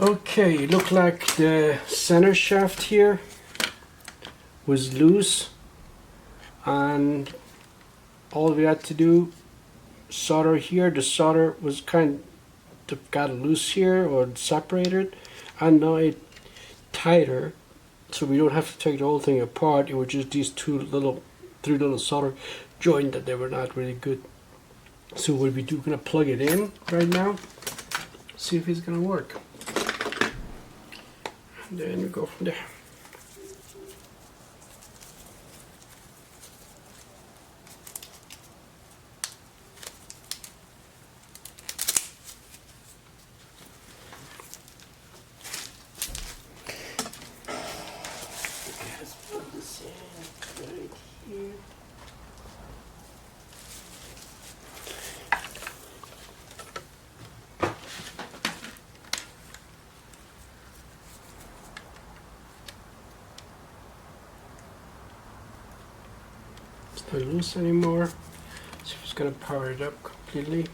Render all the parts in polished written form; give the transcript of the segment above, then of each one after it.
Okay, it looked like the center shaft here was loose, and all we had to do solder here. The solder was kind of got loose here or separated, and now it tighter, so we don't have to take the whole thing apart. It was just these three little solder joint that they were not really good. So what we do, gonna plug it in right now, see if it's gonna work, and then we go from there. Let's put this in right here. It's not loose anymore. So it's gonna power it up completely.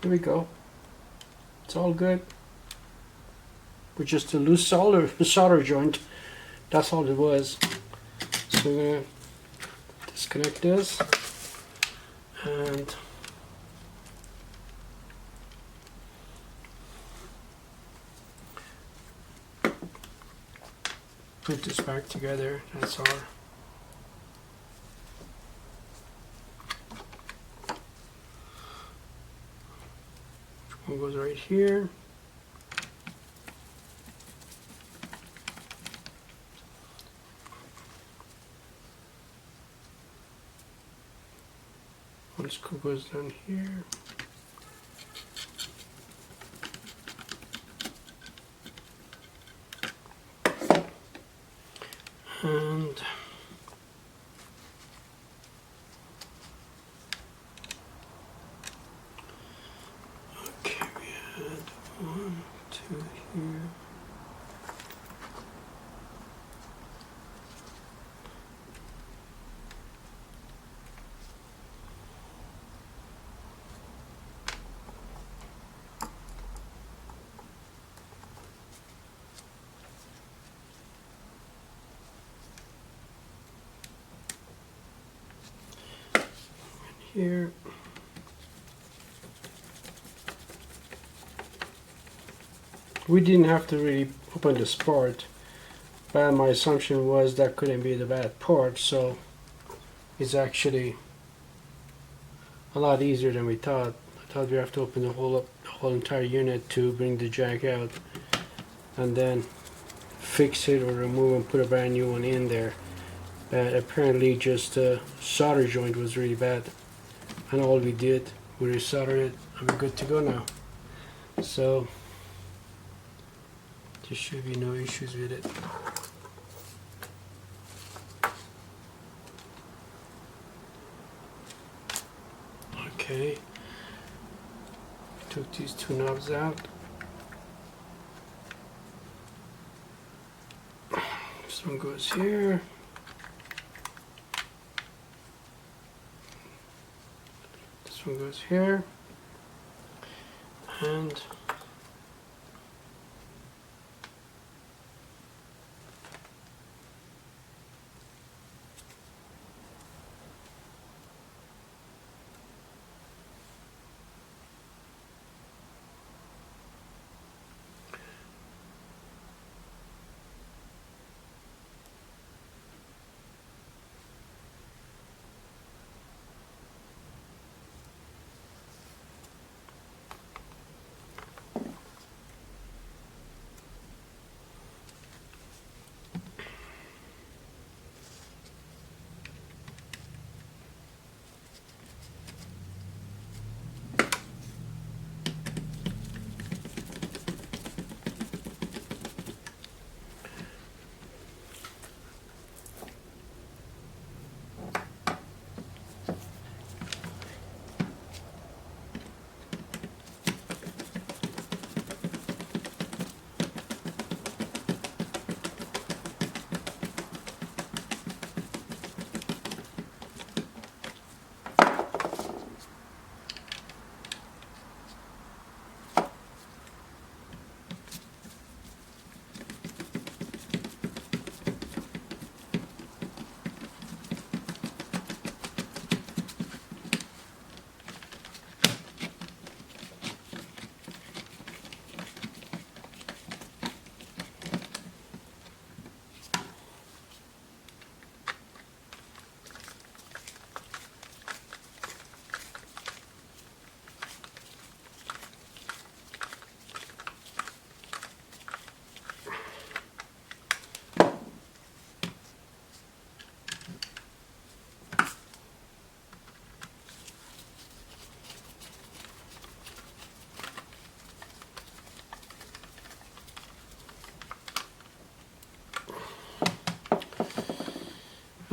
There we go. It's all good. With just a loose solder joint. That's all it was. So we're gonna disconnect this and put this back together. That's all. One goes right here. One screw goes down here. And okay, we had 1, 2 here. Here. We didn't have to really open this part, but my assumption was that couldn't be the bad part, so it's actually a lot easier than we thought. I thought we have to open the whole entire unit to bring the jack out and then fix it or remove and put a brand new one in there. But apparently just the solder joint was really bad, and all we did, we resoldered it and we're good to go now. So there should be no issues with it. Okay, took these two knobs out. This one goes here. This one goes here. And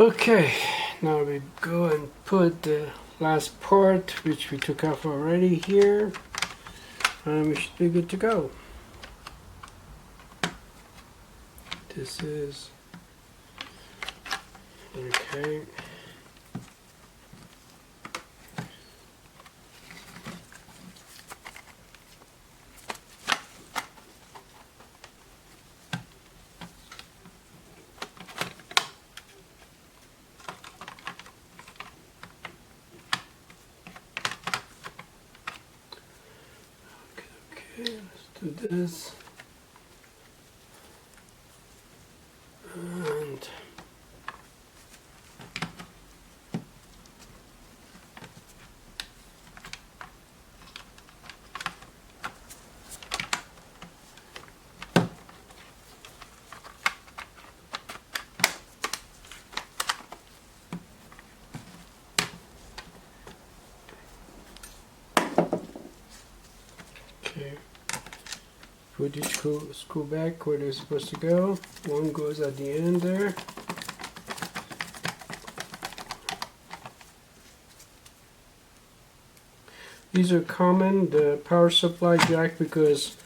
Okay, now we go and put the last part, which we took off already here, and we should be good to go. This is okay. Okay, let's do this. And okay, put each screw back where they're supposed to go. One goes at the end there. These are common, the power supply jack, because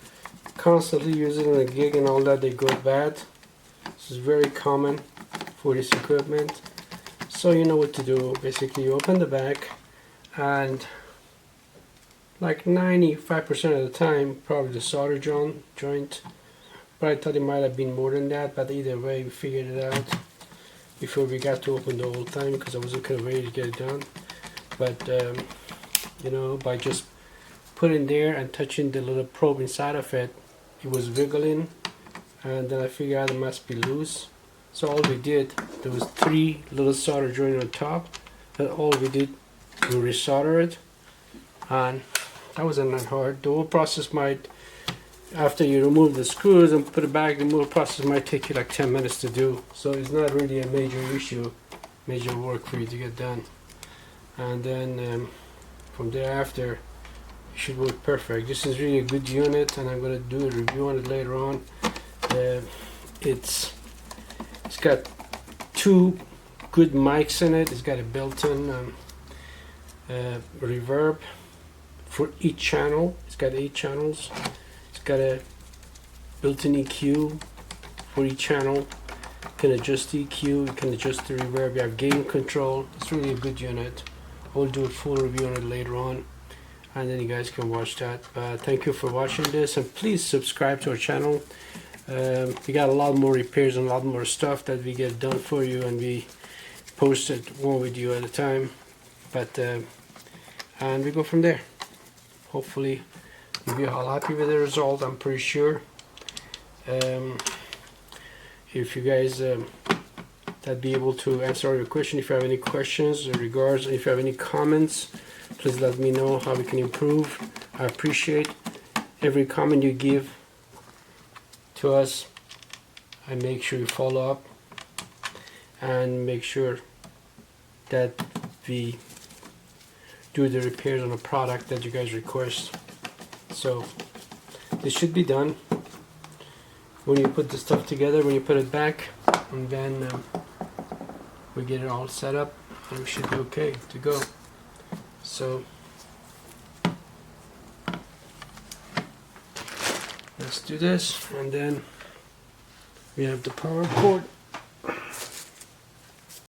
constantly using on a gig and all that, they go bad. This is very common for this equipment. So you know what to do. Basically, you open the back, and like 95% of the time, probably the solder joint. But I thought it might have been more than that. But either way, we figured it out before we got to open the whole time, because I wasn't kind of ready to get it done. But you know, by just putting there and touching the little probe inside of it, it was wiggling, and then I figured out it must be loose. So all we did, there was 3 little solder joints on top, and all we did, we resolder it, and that wasn't that hard. The whole process might, after you remove the screws and put it back, the whole process might take you like 10 minutes to do. So it's not really a major issue, major work for you to get done. And then from thereafter, it should work perfect. This is really a good unit, and I'm going to do a review on it later on. It's got 2 good mics in it. It's got a built-in reverb for each channel. It's got 8 channels. It's got a built-in EQ for each channel. You can adjust the EQ, you can adjust the reverb, you have gain control. It's really a good unit. We'll do a full review on it later on, and then you guys can watch that. Thank you for watching this, and please subscribe to our channel. We got a lot more repairs and a lot more stuff that we get done for you, and we post it one video at a time. And we go from there. Hopefully you'll be all happy with the result, I'm pretty sure. If you guys that'd be able to answer all your questions. If you have any questions or regards, if you have any comments, please let me know how we can improve. I appreciate every comment you give to us. I make sure you follow up and make sure that we do the repairs on the product that you guys request. So this should be done when you put the stuff together, when you put it back, and then we get it all set up, and we should be okay to go. So let's do this, and then we have the power cord.